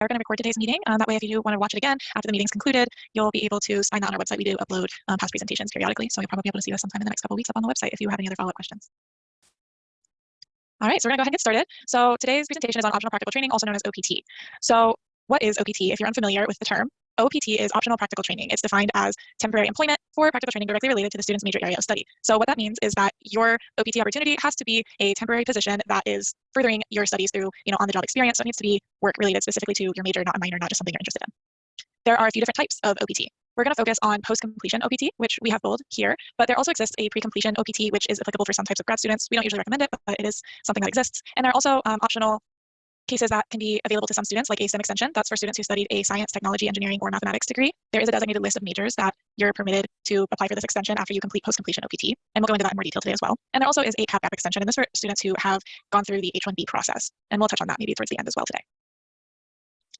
are going to record today's meeting. That way, if you do want to watch it again after the meeting's concluded, you'll be able to find that on our website. We do upload past presentations periodically, so you'll probably be able to see this sometime in the next couple of weeks up on the website if you have any other follow-up questions. All right, so we're going to go ahead and get started. So today's presentation is on optional practical training, also known as OPT. So what is OPT? If you're unfamiliar with the term, OPT is optional practical training. It's defined as temporary employment for practical training directly related to the student's major area of study. So what that means is that your OPT opportunity has to be a temporary position that is furthering your studies through, on-the-job experience. So it needs to be work related specifically to your major, not a minor, not just something you're interested in. There are a few different types of OPT. We're going to focus on post-completion OPT, which we have bold here, but there also exists a pre-completion OPT, which is applicable for some types of grad students. We don't usually recommend it, but it is something that exists. And there are also optional cases that can be available to some students, like a STEM extension. That's for students who studied a science, technology, engineering, or mathematics degree. There is a designated list of majors that you're permitted to apply for this extension after you complete post-completion OPT, and we'll go into that in more detail today as well. And there also is a CAP-GAP extension, and this is for students who have gone through the H-1B process, and we'll touch on that maybe towards the end as well today.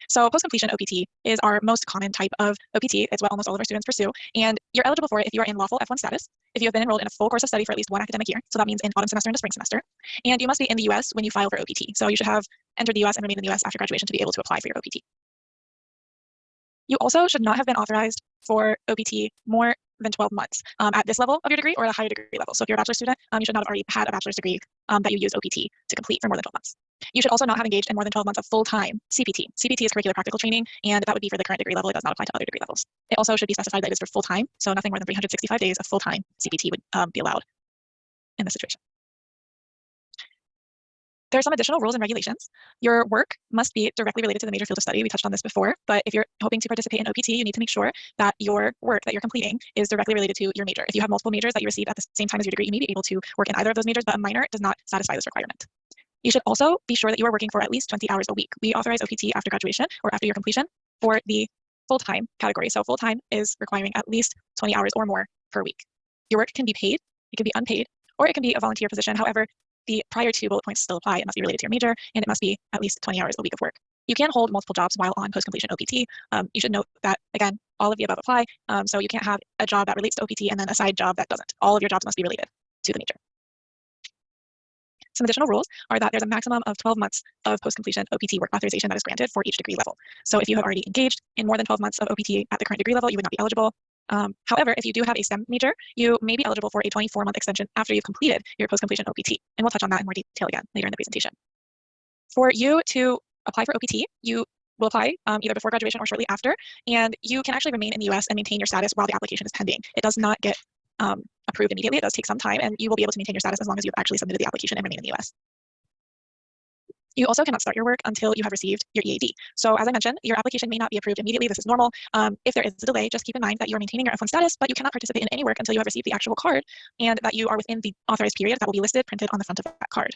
So post-completion OPT is our most common type of OPT. It's what almost all of our students pursue, and you're eligible for it if you are in lawful F1 status, if you have been enrolled in a full course of study for at least one academic year, so that means in autumn semester and the spring semester, and you must be in the US when you file for OPT. So you should have entered the US and remained in the US after graduation to be able to apply for your OPT. You also should not have been authorized for OPT more than 12 months at this level of your degree or at a higher degree level. So if you're a bachelor's student, you should not have already had a bachelor's degree that you used OPT to complete for more than 12 months. You should also not have engaged in more than 12 months of full-time CPT. CPT is curricular practical training, and that would be for the current degree level. It does not apply to other degree levels. It also should be specified that it is for full-time, so nothing more than 365 days of full-time CPT would be allowed in this situation. There are some additional rules and regulations. Your work must be directly related to the major field of study. We touched on this before, but if you're hoping to participate in OPT, you need to make sure that your work that you're completing is directly related to your major. If you have multiple majors that you receive at the same time as your degree, you may be able to work in either of those majors, but a minor does not satisfy this requirement. You should also be sure that you are working for at least 20 hours a week. We authorize OPT after graduation or after your completion for the full-time category. So full-time is requiring at least 20 hours or more per week. Your work can be paid, it can be unpaid, or it can be a volunteer position. However, the prior two bullet points still apply. It must be related to your major, and it must be at least 20 hours a week of work. You can hold multiple jobs while on post-completion OPT. You should note that, again, all of the above apply. So you can't have a job that relates to OPT and then a side job that doesn't. All of your jobs must be related to the major. Some additional rules are that there's a maximum of 12 months of post-completion OPT work authorization that is granted for each degree level. So if you have already engaged in more than 12 months of OPT at the current degree level, you would not be eligible. However, if you do have a STEM major, you may be eligible for a 24-month extension after you've completed your post-completion OPT, and we'll touch on that in more detail again later in the presentation. For you to apply for OPT, you will apply either before graduation or shortly after, and you can actually remain in the US and maintain your status while the application is pending. It does not get approved immediately. It does take some time, and you will be able to maintain your status as long as you've actually submitted the application and remain in the US. You also cannot start your work until you have received your EAD. So as I mentioned, your application may not be approved immediately. This is normal. If there is a delay, just keep in mind that you are maintaining your F1 status, but you cannot participate in any work until you have received the actual card and that you are within the authorized period that will be listed printed on the front of that card.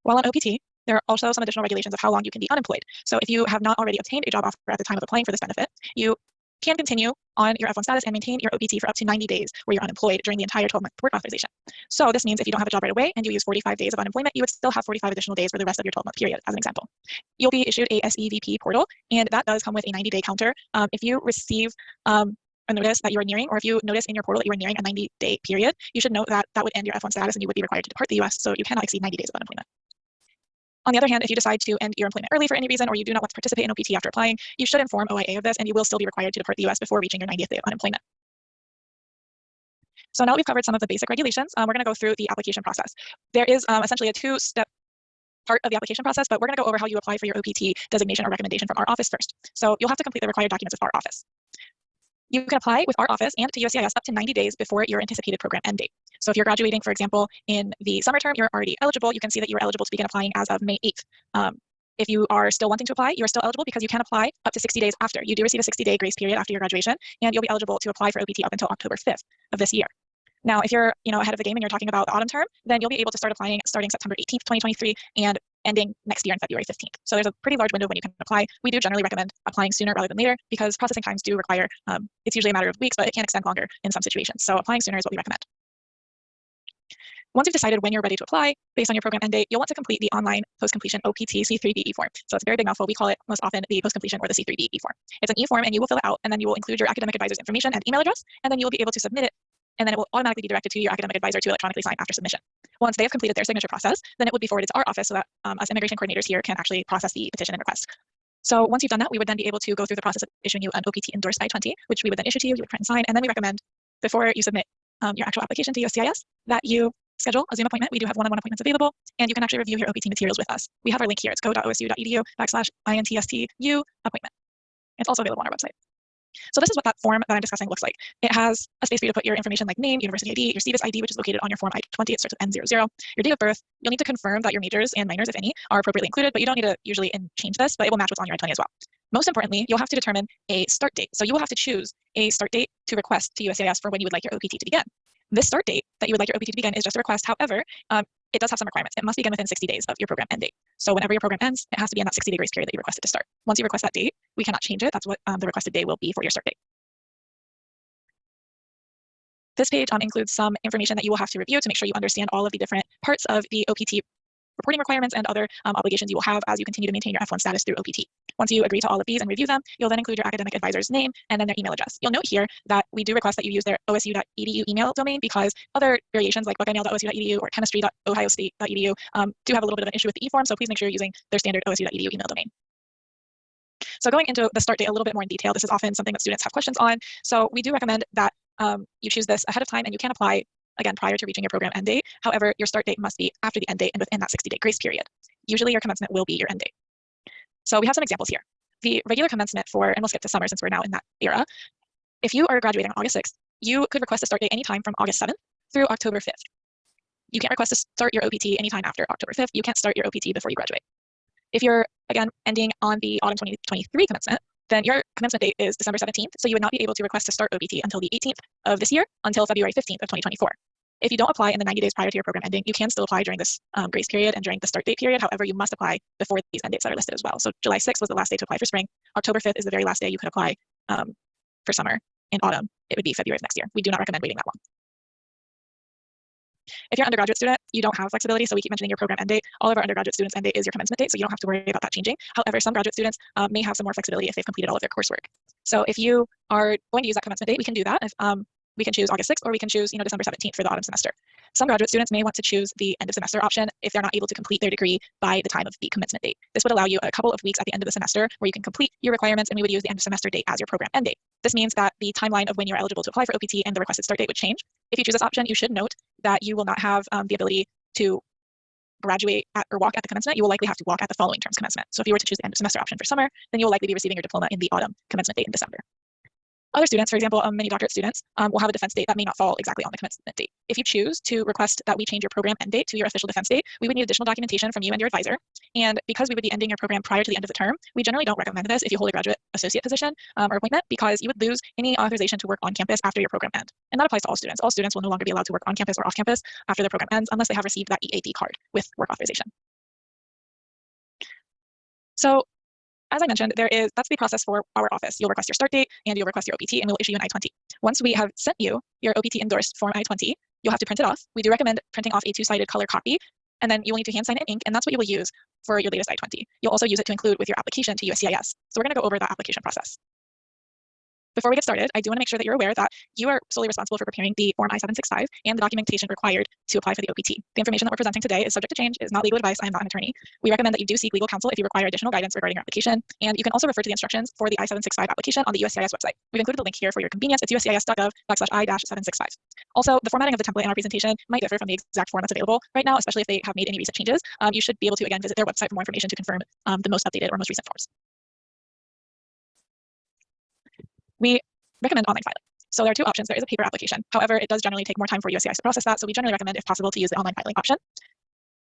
While on OPT, there are also some additional regulations of how long you can be unemployed. So if you have not already obtained a job offer at the time of applying for this benefit, you can continue on your F1 status and maintain your OPT for up to 90 days where you're unemployed during the entire 12-month work authorization. So this means if you don't have a job right away and you use 45 days of unemployment, you would still have 45 additional days for the rest of your 12-month period, as an example. You'll be issued a SEVP portal, and that does come with a 90-day counter. If you receive a notice that you are nearing, or if you notice in your portal that you are nearing a 90-day period, you should note that that would end your F1 status and you would be required to depart the US, so you cannot exceed 90 days of unemployment. On the other hand, if you decide to end your employment early for any reason, or you do not want to participate in OPT after applying, you should inform OIA of this, and you will still be required to depart the US before reaching your 90th day of unemployment. So now that we've covered some of the basic regulations, we're going to go through the application process. There is essentially a two-step part of the application process, but we're going to go over how you apply for your OPT designation or recommendation from our office first. So you'll have to complete the required documents with our office. You can apply with our office and to USCIS up to 90 days before your anticipated program end date. So if you're graduating, for example, in the summer term, you're already eligible. You can see that you're eligible to begin applying as of May 8th. If you are still wanting to apply, you're still eligible because you can apply up to 60 days after. You do receive a 60-day grace period after your graduation, and you'll be eligible to apply for OPT up until October 5th of this year. Now, if you're ahead of the game and you're talking about the autumn term, then you'll be able to start applying starting September 18th, 2023, and ending next year on February 15th. So there's a pretty large window when you can apply. We do generally recommend applying sooner rather than later because processing times do require, it's usually a matter of weeks, but it can extend longer in some situations. So applying sooner is what we recommend. Once you've decided when you're ready to apply, based on your program end date, you'll want to complete the online post-completion OPT C3BE form. So it's a very big mouthful. We call it most often the post-completion or the C3BE form. It's an e-form, and you will fill it out, and then you will include your academic advisor's information and email address, and then you will be able to submit it and then it will automatically be directed to your academic advisor to electronically sign after submission. Once they have completed their signature process, then it would be forwarded to our office so that us immigration coordinators here can actually process the petition and request. So once you've done that, we would then be able to go through the process of issuing you an OPT endorsed I-20, which we would then issue to you, you would print and sign, and then we recommend before you submit your actual application to USCIS that you schedule a Zoom appointment. We do have one-on-one appointments available, and you can actually review your OPT materials with us. We have our link here. It's go.osu.edu/intstu appointment. It's also available on our website. So this is what that form that I'm discussing looks like. It has a space for you to put your information like name, university ID, your CVIS ID, which is located on your form I-20. It starts with N00. Your date of birth. You'll need to confirm that your majors and minors, if any, are appropriately included, but you don't need to usually change this, but it will match what's on your I-20 as well. Most importantly, you'll have to determine a start date. So you will have to choose a start date to request to USCIS for when you would like your OPT to begin. This start date that you would like your OPT to begin is just a request. However, it does have some requirements. It must begin within 60 days of your program end date. So whenever your program ends, it has to be in that 60-day grace period that you requested to start. Once you request that date, we cannot change it. That's what the requested day will be for your start date. This page includes some information that you will have to review to make sure you understand all of the different parts of the OPT reporting requirements and other obligations you will have as you continue to maintain your F1 status through OPT. Once you agree to all of these and review them, you'll then include your academic advisor's name and then their email address. You'll note here that we do request that you use their osu.edu email domain because other variations like buckeyemail.osu.edu or chemistry.ohiostate.edu do have a little bit of an issue with the e-form, so please make sure you're using their standard osu.edu email domain. So going into the start date a little bit more in detail, this is often something that students have questions on. So we do recommend that you choose this ahead of time, and you can apply again prior to reaching your program end date. However, your start date must be after the end date and within that 60-day grace period. Usually your commencement will be your end date. So we have some examples here. The regular commencement for, and we'll skip to summer since we're now in that era. If you are graduating on August 6th, you could request a start date anytime from August 7th through October 5th. You can't request to start your OPT anytime after October 5th. You can't start your OPT before you graduate. If you're, again, ending on the autumn 2023 commencement, then your commencement date is December 17th, so you would not be able to request to start OPT until the 18th of this year until February 15th of 2024. If you don't apply in the 90 days prior to your program ending, you can still apply during this grace period and during the start date period. However, you must apply before these end dates that are listed as well. So July 6th was the last day to apply for spring. October 5th is the very last day you could apply for summer. In autumn, it would be February of next year. We do not recommend waiting that long. If you're an undergraduate student, you don't have flexibility, so we keep mentioning your program end date. All of our undergraduate students' end date is your commencement date, so you don't have to worry about that changing. However, some graduate students may have some more flexibility if they've completed all of their coursework. So if you are going to use that commencement date, we can do that. If, we can choose August 6th, or we can choose December 17th for the autumn semester. Some graduate students may want to choose the end of semester option if they're not able to complete their degree by the time of the commencement date. This would allow you a couple of weeks at the end of the semester where you can complete your requirements, and we would use the end of semester date as your program end date. This means that the timeline of when you're eligible to apply for OPT and the requested start date would change. If you choose this option, you should note that you will not have the ability to graduate at or walk at the commencement. You will likely have to walk at the following term's commencement. So if you were to choose the end of semester option for summer, then you will likely be receiving your diploma in the autumn commencement date in December. Other students, for example, many doctorate students, will have a defense date that may not fall exactly on the commencement date. If you choose to request that we change your program end date to your official defense date, we would need additional documentation from you and your advisor. And because we would be ending your program prior to the end of the term, we generally don't recommend this if you hold a graduate associate position or appointment, because you would lose any authorization to work on campus after your program end. And that applies to all students. All students will no longer be allowed to work on campus or off campus after their program ends unless they have received that EAD card with work authorization. So as I mentioned, that's the process for our office. You'll request your start date and you'll request your OPT, and we'll issue you an I-20. Once we have sent you your OPT endorsed form I-20, you'll have to print it off. We do recommend printing off a two-sided color copy, and then you will need to hand sign in ink, and that's what you will use for your latest I-20. You'll also use it to include with your application to USCIS. So we're going to go over the application process. Before we get started, I do want to make sure that you're aware that you are solely responsible for preparing the Form I-765 and the documentation required to apply for the OPT. The information that we're presenting today is subject to change, is not legal advice. I am not an attorney. We recommend that you do seek legal counsel if you require additional guidance regarding your application, and you can also refer to the instructions for the I-765 application on the USCIS website. We've included a link here for your convenience. It's uscis.gov/I-765. Also, the formatting of the template in our presentation might differ from the exact form that's available right now, especially if they have made any recent changes. You should be able to, again, visit their website for more information to confirm the most updated or most recent forms. We recommend online filing. So there are two options. There is a paper application. However, it does generally take more time for USCIS to process that, so we generally recommend, if possible, to use the online filing option.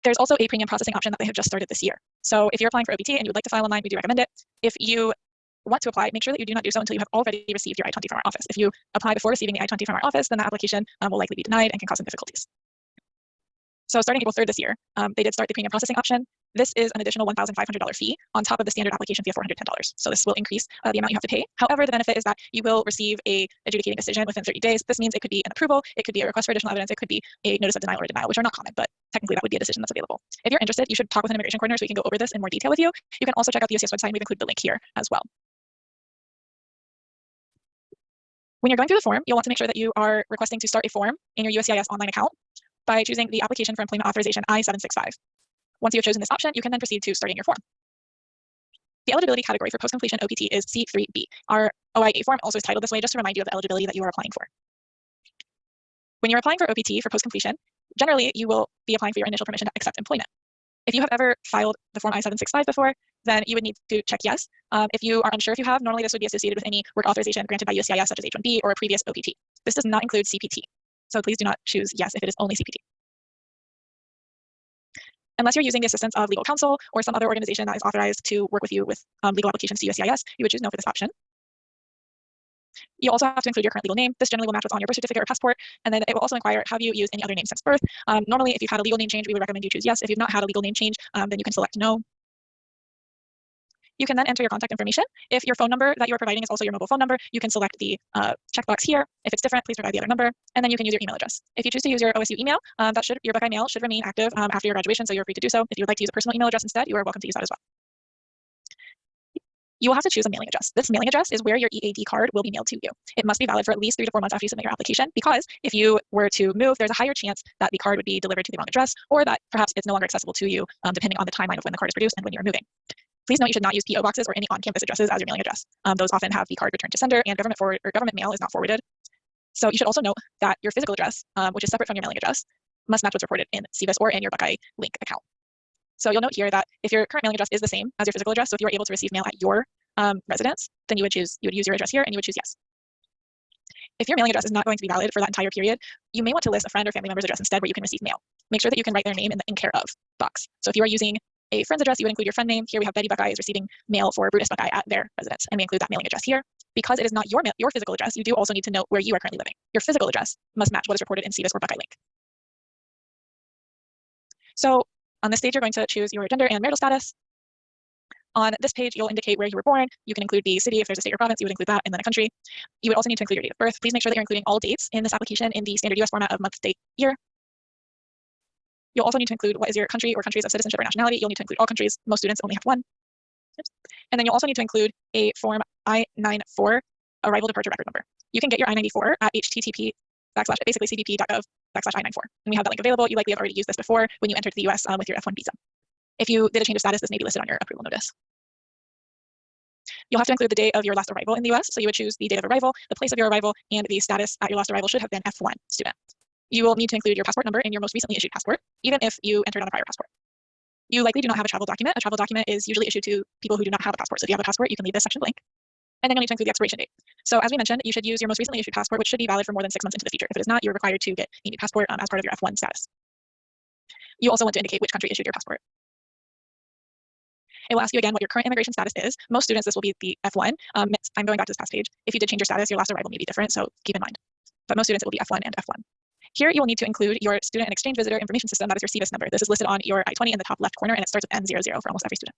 There's also a premium processing option that they have just started this year. So if you're applying for OPT and you would like to file online, we do recommend it. If you want to apply, make sure that you do not do so until you have already received your I-20 from our office. If you apply before receiving the I-20 from our office, then the application will likely be denied and can cause some difficulties. So starting April 3rd this year, they did start the premium processing option. This is an additional $1,500 fee on top of the standard application fee of $410. So this will increase the amount you have to pay. However, the benefit is that you will receive a adjudicating decision within 30 days. This means it could be an approval, it could be a request for additional evidence, it could be a notice of denial or denial, which are not common, but technically that would be a decision that's available. If you're interested, you should talk with an immigration coordinator so we can go over this in more detail with you. You can also check out the USCIS website, and we've included the link here as well. When you're going through the form, you'll want to make sure that you are requesting to start a form in your USCIS online account by choosing the Application for Employment Authorization I-765. Once you have chosen this option, you can then proceed to starting your form. The eligibility category for post-completion OPT is C3B. Our OIA form also is titled this way just to remind you of the eligibility that you are applying for. When you're applying for OPT for post-completion, generally you will be applying for your initial permission to accept employment. If you have ever filed the form I-765 before, then you would need to check yes. If you are unsure if you have, normally this would be associated with any work authorization granted by USCIS such as H-1B or a previous OPT. This does not include CPT. So please do not choose yes if it is only CPT. Unless you're using the assistance of legal counsel or some other organization that is authorized to work with you with legal applications to USCIS, you would choose no for this option. You also have to include your current legal name. This generally will match what's on your birth certificate or passport. And then it will also inquire, have you used any other name since birth? Normally, if you've had a legal name change, we would recommend you choose yes. If you've not had a legal name change, then you can select no. You can then enter your contact information. If your phone number that you're providing is also your mobile phone number, you can select the checkbox here. If it's different, please provide the other number. And then you can use your email address. If you choose to use your OSU email, your Buckeye mail should remain active after your graduation, so you're free to do so. If you would like to use a personal email address instead, you are welcome to use that as well. You will have to choose a mailing address. This mailing address is where your EAD card will be mailed to you. It must be valid for at least 3 to 4 months after you submit your application, because if you were to move, there's a higher chance that the card would be delivered to the wrong address, or that perhaps it's no longer accessible to you, depending on the timeline of when the card is produced and when you're moving. Please note you should not use PO boxes or any on-campus addresses as your mailing address. Those often have the card returned to sender, and government mail is not forwarded. So you should also note that your physical address, which is separate from your mailing address, must match what's reported in CVIS or in your Buckeye Link account. So you'll note here that if your current mailing address is the same as your physical address, so if you are able to receive mail at your residence, then you would use your address here and you would choose yes. If your mailing address is not going to be valid for that entire period, you may want to list a friend or family member's address instead where you can receive mail. Make sure that you can write their name in the in care of box. So if you are using a friend's address, you would include your friend name. Here we have Betty Buckeye is receiving mail for Brutus Buckeye at their residence, and we include that mailing address here. Because it is not your physical address, you do also need to note where you are currently living. Your physical address must match what is reported in CVIS or Buckeye Link. So on this stage, you're going to choose your gender and marital status. On this page, you'll indicate where you were born. You can include the city. If there's a state or province, you would include that, and then a country. You would also need to include your date of birth. Please make sure that you're including all dates in this application in the standard US format of month, date, year. You'll also need to include what is your country or countries of citizenship or nationality. You'll need to include all countries. Most students only have one. Oops. And then you'll also need to include a form I-94 arrival departure record number. You can get your I-94 at http://cbp.gov/I-94. And we have that link available. You likely have already used this before when you entered the US with your F1 visa. If you did a change of status, this may be listed on your approval notice. You'll have to include the date of your last arrival in the US. So you would choose the date of arrival, the place of your arrival, and the status at your last arrival should have been F1 student. You will need to include your passport number in your most recently issued passport, even if you entered on a prior passport. You likely do not have a travel document. A travel document is usually issued to people who do not have a passport. So if you have a passport, you can leave this section blank. And then you'll need to include the expiration date. So as we mentioned, you should use your most recently issued passport, which should be valid for more than 6 months into the future. If it is not, you're required to get a new passport as part of your F1 status. You also want to indicate which country issued your passport. It will ask you again what your current immigration status is. Most students, this will be the F1. I'm going back to this past page. If you did change your status, your last arrival may be different, so keep in mind. But most students, it will be F1 and F1. Here, you will need to include your student and exchange visitor information system. That is your CVIS number. This is listed on your I-20 in the top left corner, and it starts with N00 for almost every student.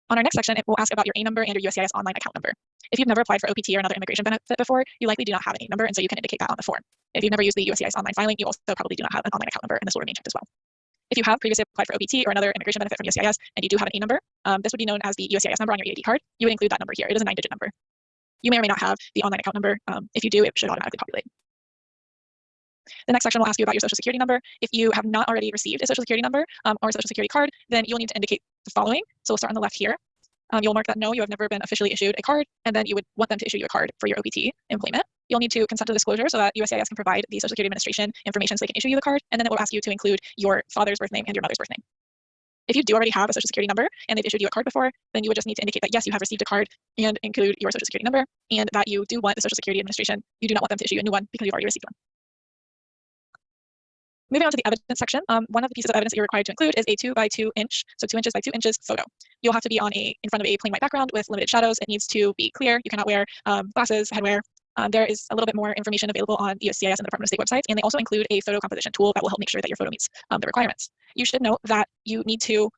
On our next section, it will ask about your A number and your USCIS online account number. If you've never applied for OPT or another immigration benefit before, you likely do not have an A number, and so you can indicate that on the form. If you've never used the USCIS online filing, you also probably do not have an online account number, and this will remain checked as well. If you have previously applied for OPT or another immigration benefit from USCIS and you do have an A number, this would be known as the USCIS number on your EAD card. You would include that number here. It is a 9-digit number. You may or may not have the online account number. If you do, it should automatically populate. The next section will ask you about your Social Security number. If you have not already received a Social Security number or a Social Security card, then you'll need to indicate the following. So we'll start on the left here. You'll mark that no, you have never been officially issued a card, and then you would want them to issue you a card for your OPT employment. You'll need to consent to disclosure so that USCIS can provide the Social Security Administration information so they can issue you the card, and then it will ask you to include your father's birth name and your mother's birth name. If you do already have a Social Security number and they've issued you a card before, then you would just need to indicate that yes, you have received a card and include your Social Security number, and that you do want the Social Security Administration. You do not want them to issue you a new one because you've already received one. Moving on to the evidence section, one of the pieces of evidence that you're required to include is a 2 by 2 inch, so 2 inches by 2 inches photo. You'll have to be in front of a plain white background with limited shadows. It needs to be clear. You cannot wear glasses, headwear. There is a little bit more information available on the USCIS and the Department of State websites, and they also include a photo composition tool that will help make sure that your photo meets the requirements. You should note that you need to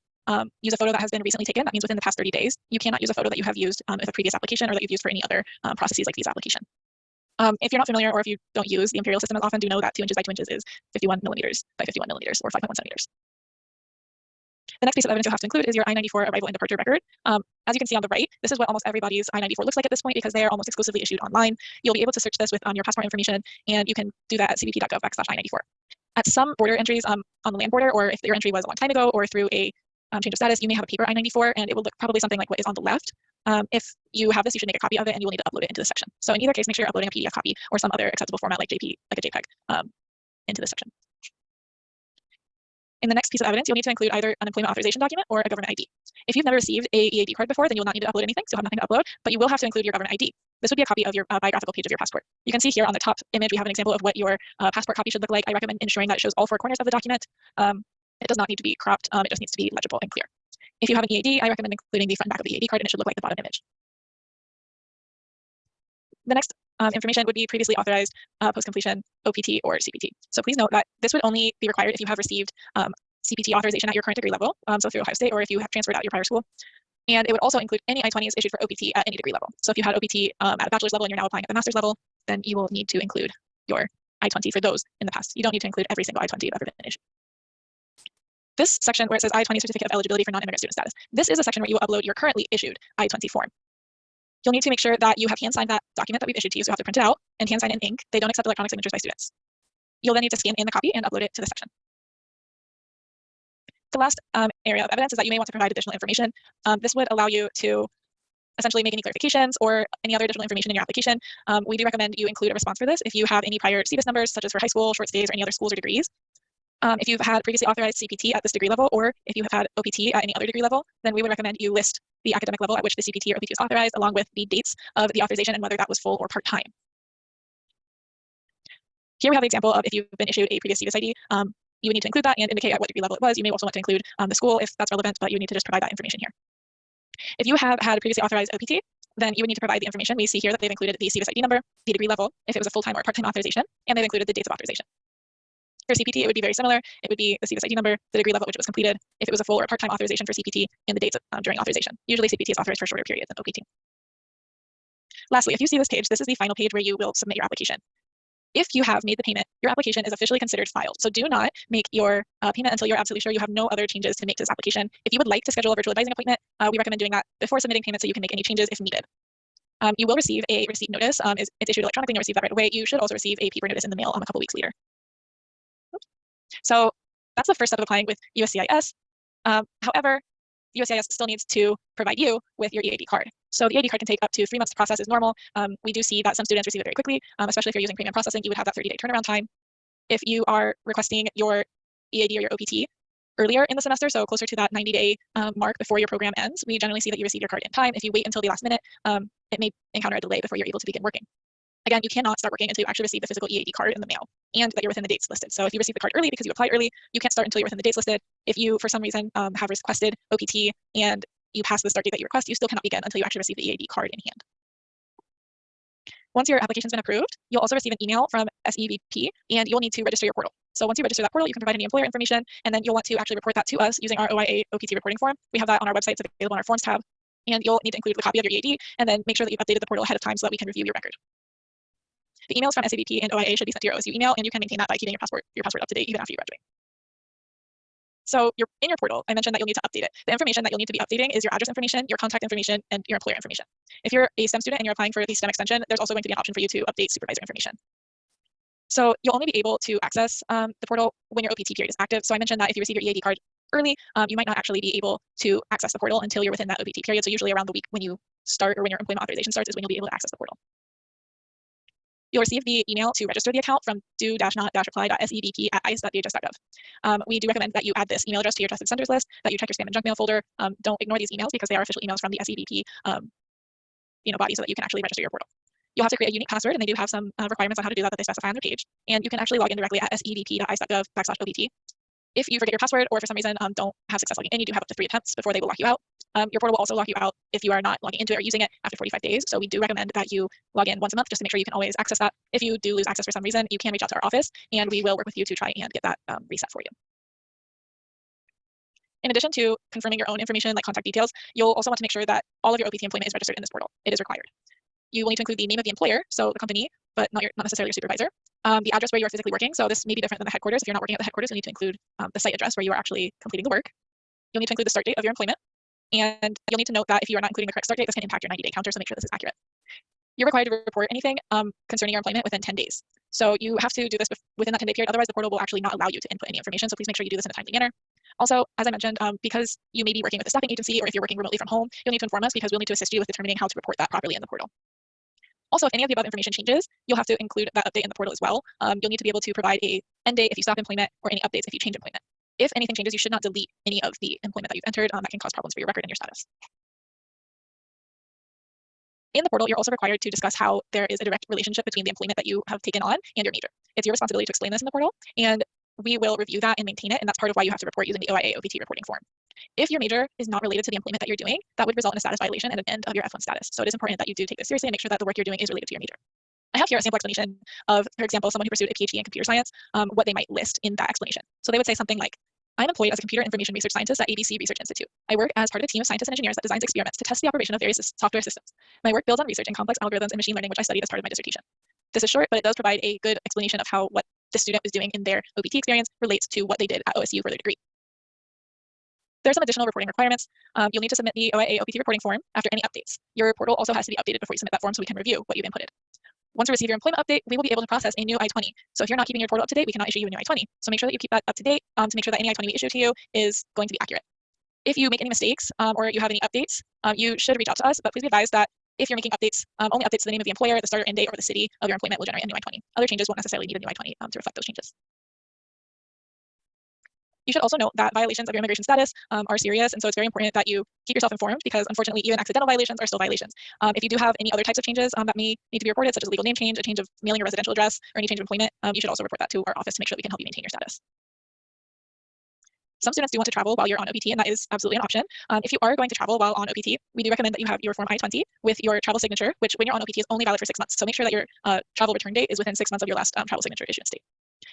use a photo that has been recently taken. That means within the past 30 days. You cannot use a photo that you have used with a previous application or that you've used for any other processes like visa application. If you're not familiar or if you don't use the imperial system as often, do know that 2 inches by 2 inches is 51 millimeters by 51 millimeters or 5.1 centimeters. The next piece of evidence you'll have to include is your I-94 arrival and departure record. As you can see on the right, this is what almost everybody's I-94 looks like at this point because they are almost exclusively issued online. You'll be able to search this with your passport information, and you can do that at cbp.gov/I-94. At some border entries on the land border, or if your entry was a long time ago or through a change of status, you may have a paper I-94, and it will look probably something like what is on the left. If you have this, you should make a copy of it, and you will need to upload it into the section. So in either case, make sure you're uploading a PDF copy or some other acceptable format like a JPEG into this section. In the next piece of evidence, you'll need to include either an employment authorization document or a government ID. If you've never received a EAD card before, then you'll not need to upload anything, so you'll have nothing to upload, but you will have to include your government ID. This would be a copy of your biographical page of your passport. You can see here on the top image, we have an example of what your passport copy should look like. I recommend ensuring that it shows all four corners of the document. It does not need to be cropped, it just needs to be legible and clear. If you have an EAD, I recommend including the front and back of the EAD card, and it should look like the bottom image. The next information would be previously authorized post-completion OPT or CPT. So please note that this would only be required if you have received CPT authorization at your current degree level, so through Ohio State, or if you have transferred out your prior school. And it would also include any I-20s issued for OPT at any degree level. So if you had OPT at a bachelor's level and you're now applying at the master's level, then you will need to include your I-20 for those in the past. You don't need to include every single I-20 you've ever been issued. This section where it says I-20 certificate of eligibility for non-immigrant student status, this is a section where you will upload your currently issued I-20 form. You'll need to make sure that you have hand-signed that document that we've issued to you, so you have to print it out and hand-sign in ink. They don't accept electronic signatures by students. You'll then need to scan in the copy and upload it to the section. The last area of evidence is that you may want to provide additional information. This would allow you to essentially make any clarifications or any other additional information in your application. We do recommend you include a response for this if you have any prior CBIS numbers, such as for high school, short stays, or any other schools or degrees. If you've had previously authorized CPT at this degree level, or if you have had OPT at any other degree level, then we would recommend you list the academic level at which the CPT or OPT was authorized, along with the dates of the authorization and whether that was full or part-time. Here we have an example of if you've been issued a previous CBIS ID, you would need to include that and indicate at what degree level it was. You may also want to include the school if that's relevant, but you need to just provide that information here. If you have had a previously authorized OPT, then you would need to provide the information. We see here that they've included the CBIS ID number, the degree level, if it was a full-time or part-time authorization, and they've included the dates of authorization. For CPT, it would be very similar. It would be the CBIS ID number, the degree level at which it was completed, if it was a full or part-time authorization for CPT, and the dates during authorization. Usually CPT is authorized for shorter periods than OPT. Lastly, if you see this page, this is the final page where you will submit your application. If you have made the payment, your application is officially considered filed. So do not make your payment until you're absolutely sure you have no other changes to make to this application. If you would like to schedule a virtual advising appointment, we recommend doing that before submitting payment so you can make any changes if needed. You will receive a receipt notice. It's issued electronically and you'll receive that right away. You should also receive a paper notice in the mail a couple weeks later. So that's the first step of applying with USCIS. However, USCIS still needs to provide you with your EAD card. So the EAD card can take up to 3 months to process is normal. We do see that some students receive it very quickly, especially if you're using premium processing, you would have that 30-day turnaround time. If you are requesting your EAD or your OPT earlier in the semester, so closer to that 90-day mark before your program ends, we generally see that you receive your card in time. If you wait until the last minute, it may encounter a delay before you're able to begin working. Again, you cannot start working until you actually receive the physical EAD card in the mail and that you're within the dates listed. So if you receive the card early because you applied early, you can't start until you're within the dates listed. If you, for some reason, have requested OPT and you pass the start date that you request, you still cannot begin until you actually receive the EAD card in hand. Once your application's been approved, you'll also receive an email from SEVP and you'll need to register your portal. So once you register that portal, you can provide any employer information, and then you'll want to actually report that to us using our OIA OPT reporting form. We have that on our website. It's available on our forms tab. And you'll need to include a copy of your EAD and then make sure that you've updated the portal ahead of time so that we can review your record. The emails from SAVP and OIA should be sent to your OSU email, and you can maintain that by keeping your password up to date even after you graduate. So in your portal, I mentioned that you'll need to update it. The information that you'll need to be updating is your address information, your contact information, and your employer information. If you're a STEM student and you're applying for the STEM extension, there's also going to be an option for you to update supervisor information. So you'll only be able to access the portal when your OPT period is active. So I mentioned that if you receive your EAD card early, you might not actually be able to access the portal until you're within that OPT period. So usually around the week when you start or when your employment authorization starts is when you'll be able to access the portal. You'll receive the email to register the account from do-not-apply.sevp@ice.dhs.gov. We do recommend that you add this email address to your trusted senders list, that you check your spam and junk mail folder. Don't ignore these emails because they are official emails from the SEVP body so that you can actually register your portal. You'll have to create a unique password, and they do have some requirements on how to do that they specify on their page. And you can actually log in directly at sevp.ice.gov/OPT. If you forget your password or for some reason don't have success logging in, you do have up to 3 attempts before they will lock you out. Your portal will also lock you out if you are not logging into it or using it after 45 days. So we do recommend that you log in once a month just to make sure you can always access that. If you do lose access for some reason, you can reach out to our office and we will work with you to try and get that reset for you. In addition to confirming your own information like contact details, you'll also want to make sure that all of your OPT employment is registered in this portal. It is required. You will need to include the name of the employer, so the company, but not necessarily your supervisor. The address where you are physically working, so this may be different than the headquarters. If you're not working at the headquarters, you'll need to include the site address where you are actually completing the work. you'll need to include the start date of your employment, and you'll need to note that if you are not including the correct start date, this can impact your 90-day counter, so make sure this is accurate. You're required to report anything concerning your employment within 10 days. So you have to do this within that 10-day period, otherwise the portal will actually not allow you to input any information, so please make sure you do this in a timely manner. Also, as I mentioned, because you may be working with a staffing agency, or if you're working remotely from home, you'll need to inform us because we'll need to assist you with determining how to report that properly in the portal. Also, if any of the above information changes, you'll have to include that update in the portal as well. You'll need to be able to provide a end date if you stop employment, or any updates if you change employment. If anything changes, you should not delete any of the employment that you've entered. That can cause problems for your record and your status. In the portal, you're also required to discuss how there is a direct relationship between the employment that you have taken on and your major. It's your responsibility to explain this in the portal, and we will review that and maintain it, and that's part of why you have to report using the OIA OPT reporting form. If your major is not related to the employment that you're doing, that would result in a status violation and an end of your F1 status. So it is important that you do take this seriously and make sure that the work you're doing is related to your major. I have here a sample explanation of, for example, someone who pursued a PhD in computer science, what they might list in that explanation. So they would say something like, I'm employed as a computer information research scientist at ABC Research Institute. I work as part of a team of scientists and engineers that designs experiments to test the operation of various software systems. My work builds on research in complex algorithms and machine learning, which I studied as part of my dissertation. This is short, but it does provide a good explanation of how what the student is doing in their OPT experience relates to what they did at OSU for their degree. There are some additional reporting requirements. You'll need to submit the OIA OPT reporting form after any updates. Your portal also has to be updated before you submit that form so we can review what you've inputted. Once we receive your employment update, we will be able to process a new I-20. So if you're not keeping your portal up to date, we cannot issue you a new I-20. So make sure that you keep that up to date to make sure that any I-20 we issue to you is going to be accurate. If you make any mistakes or you have any updates, you should reach out to us, but please be advised that if you're making updates, only updates to the name of the employer, the start or end date, or the city of your employment will generate a new I-20. Other changes won't necessarily need a new I-20 to reflect those changes. You should also note that violations of your immigration status are serious, and so it's very important that you keep yourself informed because unfortunately even accidental violations are still violations. If you do have any other types of changes that may need to be reported, such as a legal name change, a change of mailing or residential address, or any change of employment, you should also report that to our office to make sure that we can help you maintain your status. Some students do want to travel while you're on OPT, and that is absolutely an option. If you are going to travel while on OPT, we do recommend that you have your Form I-20 with your travel signature, which when you're on OPT is only valid for 6 months. So make sure that your travel return date is within 6 months of your last travel signature issuance date.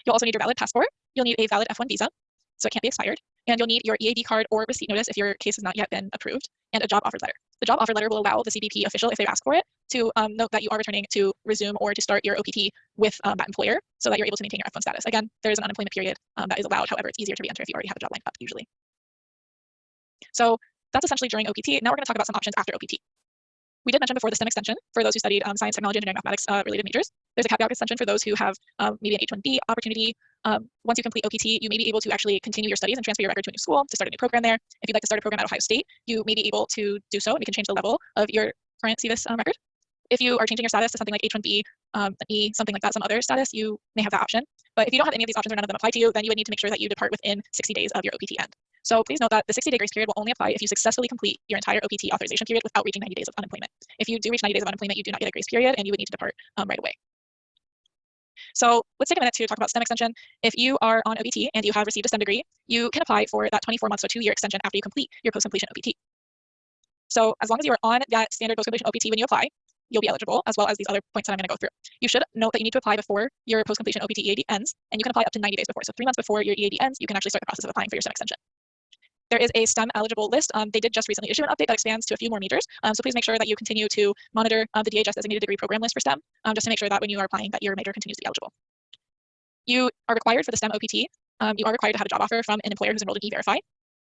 You'll also need your valid passport. You'll need a valid F1 visa, so it can't be expired. And you'll need your EAD card or receipt notice if your case has not yet been approved, and a job offer letter. The job offer letter will allow the CBP official, if they ask for it, to note that you are returning to resume or to start your OPT with that employer so that you're able to maintain your F1 status. Again, there is an unemployment period that is allowed. However, it's easier to re-enter if you already have a job lined up usually. So that's essentially during OPT. Now we're going to talk about some options after OPT. We did mention before the STEM extension for those who studied science, technology, engineering, mathematics related majors. There's a caveat extension for those who have maybe an H-1B opportunity. Once you complete OPT, you may be able to actually continue your studies and transfer your record to a new school to start a new program there. If you'd like to start a program at Ohio State, you may be able to do so, and we can change the level of your current CVIS record. If you are changing your status to something like H-1B, E, something like that, some other status, you may have that option. But if you don't have any of these options or none of them apply to you, then you would need to make sure that you depart within 60 days of your OPT end. So please note that the 60-day grace period will only apply if you successfully complete your entire OPT authorization period without reaching 90 days of unemployment. If you do reach 90 days of unemployment, you do not get a grace period, and you would need to depart right away. So let's take a minute to talk about STEM extension. If you are on OPT and you have received a STEM degree, you can apply for that 24 months or 2-year extension after you complete your post-completion OPT. So as long as you are on that standard post-completion OPT when you apply, you'll be eligible, as well as these other points that I'm going to go through. You should note that you need to apply before your post-completion OPT EAD ends, and you can apply up to 90 days before. So 3 months before your EAD ends, you can actually start the process of applying for your STEM extension. There is a STEM eligible list. They did just recently issue an update that expands to a few more majors. So please make sure that you continue to monitor the DHS designated degree program list for STEM, just to make sure that when you are applying that your major continues to be eligible. You are required for the STEM OPT. You are required to have a job offer from an employer who's enrolled in E-Verify,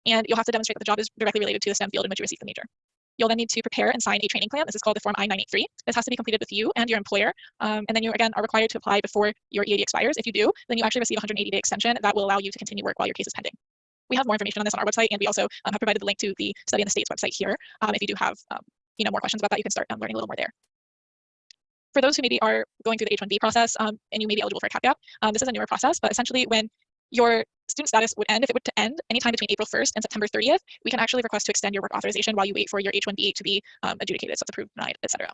and you'll have to demonstrate that the job is directly related to the STEM field in which you receive the major. You'll then need to prepare and sign a training plan. This is called the Form I-983. This has to be completed with you and your employer. And then you, again, are required to apply before your EAD expires. If you do, then you actually receive a 180-day extension that will allow you to continue work while your case is pending. We have more information on this on our website, and we also have provided the link to the Study in the States website here. If you do have more questions about that, you can start learning a little more there. For those who maybe are going through the H-1B process and you may be eligible for a cap gap, this is a newer process, but essentially when your student status would end, if it were to end anytime between April 1st and September 30th, we can actually request to extend your work authorization while you wait for your H-1B to be adjudicated, so it's approved, denied, etc.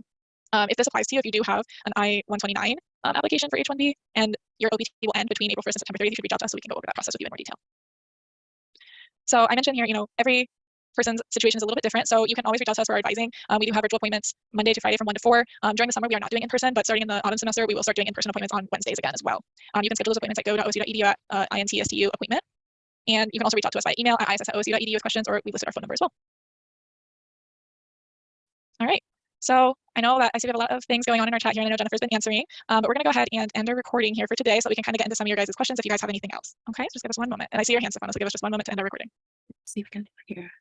If this applies to you, if you do have an I-129 application for H-1B and your OPT will end between April 1st and September 30th, you should reach out to us so we can go over that process with you in more detail. So I mentioned here, every person's situation is a little bit different, so you can always reach out to us for our advising. We do have virtual appointments Monday to Friday from 1 to 4. During the summer, we are not doing in-person, but starting in the autumn semester, we will start doing in-person appointments on Wednesdays again as well. You can schedule those appointments at go.osu.edu at INTSTU appointment. And you can also reach out to us by email at iss@osu.edu with questions, or we listed our phone number as well. All right. So I know that I see we have a lot of things going on in our chat here, and I know Jennifer's been answering, but we're going to go ahead and end our recording here for today so we can kind of get into some of your guys' questions if you guys have anything else. Okay, so just give us one moment. And I see your hand, Stefano, so give us just one moment to end our recording. See if we can do it here.